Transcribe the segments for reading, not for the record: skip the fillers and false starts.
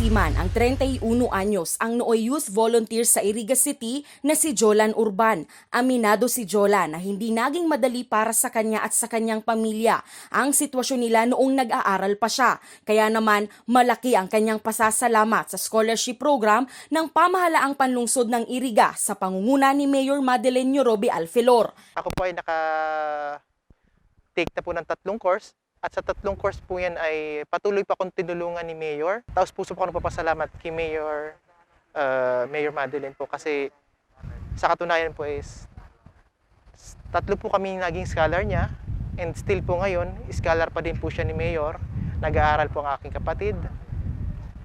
Naisiman ang 31 anyos ang nooy youth volunteer sa Iriga City na si Jolan Urban. Aminado si Jolan na hindi naging madali para sa kanya at sa kanyang pamilya ang sitwasyon nila noong nag-aaral pa siya. Kaya naman malaki ang kanyang pasasalamat sa scholarship program ng pamahalaang panlungsod ng Iriga sa pangunguna ni Mayor Madeleine Yorobe Alfelor. Ako po ay naka-take na po ng 3 course. At sa 3 course po yan ay patuloy pa akong tinulungan ni Mayor. Taos puso po ako nagpapasalamat kay Mayor Madeleine po kasi sa katunayan po is 3 po kami naging scholar niya and still po ngayon, scholar pa din po siya ni Mayor. Nag-aaral po ang aking kapatid.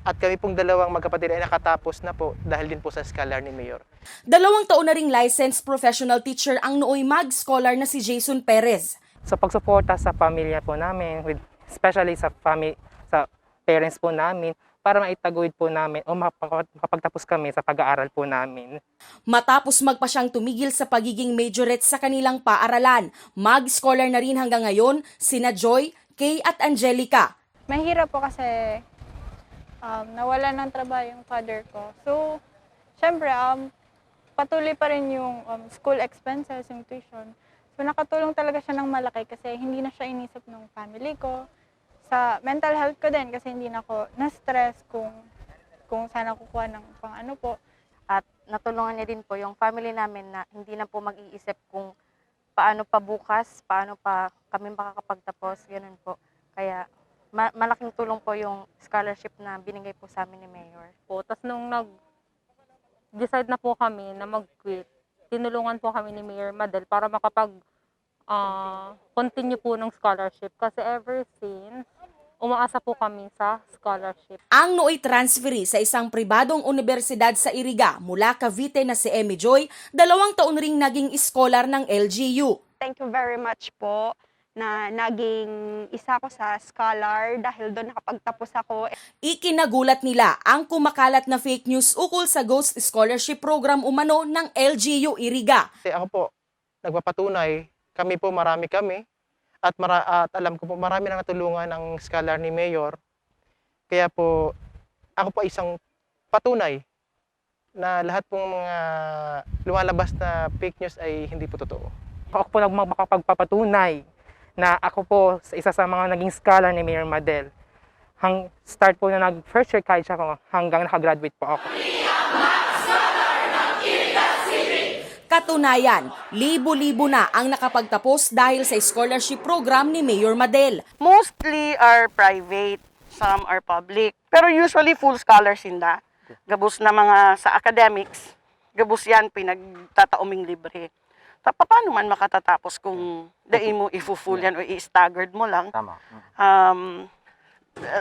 At kami pong dalawang magkapatid ay nakatapos na po dahil din po sa scholar ni Mayor. 2 taon na ring licensed professional teacher ang nooy mag-scholar na si Jason Perez. Sa pagsuporta sa pamilya po namin, especially sa parents po namin, para maitaguyod po namin o makapagtapos kami sa pag-aaral po namin. Matapos magpa siyang tumigil sa pagiging majorette sa kanilang paaralan, mag-scholar na rin hanggang ngayon sina Joy, Kay at Angelica. Mahirap po kasi nawala ng trabaho yung father ko. So, syempre, patuloy pa rin yung school expenses, yung tuition. So, nakatulong talaga siya ng malaki kasi hindi na siya inisip ng family ko. Sa mental health ko din kasi hindi na ako na-stress kung saan ako kukuha ng pang-ano po. At natulungan niya din po yung family namin na hindi na po mag-iisip kung paano pa bukas, paano pa kami makakapagtapos, ganun po. Kaya malaking tulong po yung scholarship na binigay po sa amin ni Mayor. Tapos nung nag-decide na po kami na mag-quit, tinulungan po kami ni Mayor Madel para continue po ng scholarship. Kasi ever since, umaasa po kami sa scholarship. Ang nooy transferi sa isang pribadong universidad sa Iriga mula Cavite na si Emmy Joy, 2 taon ring naging scholar ng LGU. Thank you very much po na naging isa ko sa scholar dahil doon nakapagtapos ako. Ikinagulat nila ang kumakalat na fake news ukol sa Ghost Scholarship Program umano ng LGU Iriga. Ako po, nagpapatunay, marami kami, at alam ko po marami nang natulungan ng scholar ni Mayor. Kaya po, ako po isang patunay na lahat pong mga lumalabas na fake news ay hindi po totoo. Ako po makapagpapatunay na ako po isa sa mga naging scholar ni Mayor Madel. Start po na first year college ako hanggang nakagraduate po ako. Katunayan, libo-libo na ang nakapagtapos dahil sa scholarship program ni Mayor Madel. Mostly are private, some are public. Pero usually full scholars sila. Gabos na mga sa academics, gabos yan pinagtatauming libre. Paano man makatatapos kung dahil mo i-full yan o i-staggered mo lang. Tama.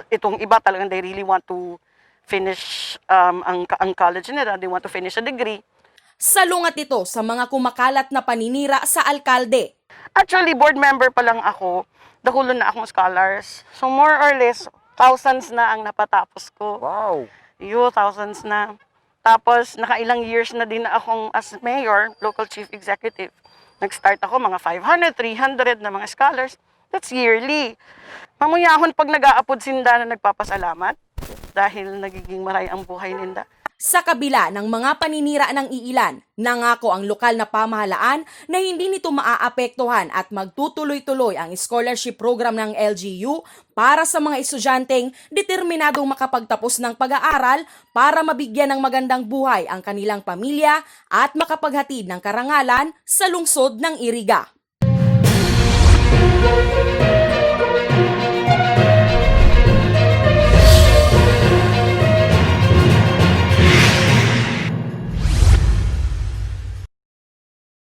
Itong iba talagang they really want to finish ang college nila, they want to finish a degree. Salungat ito sa mga kumakalat na paninira sa alkalde. Actually, board member pa lang ako, dakulo na akong scholars. So more or less, thousands na ang napatapos ko. Wow! Thousands na. Tapos, nakailang years na din akong as mayor, local chief executive. Nag-start ako mga 500, 300 na mga scholars. That's yearly. Mamuyahon pag nag-aapod sinda na nagpapasalamat dahil nagiging maray ang buhay ninda. Sa kabila ng mga paninira ng iilan, nangako ang lokal na pamahalaan na hindi nito maaapektuhan at magtutuloy-tuloy ang scholarship program ng LGU para sa mga estudyanteng determinadong makapagtapos ng pag-aaral para mabigyan ng magandang buhay ang kanilang pamilya at makapaghatid ng karangalan sa lungsod ng Iriga.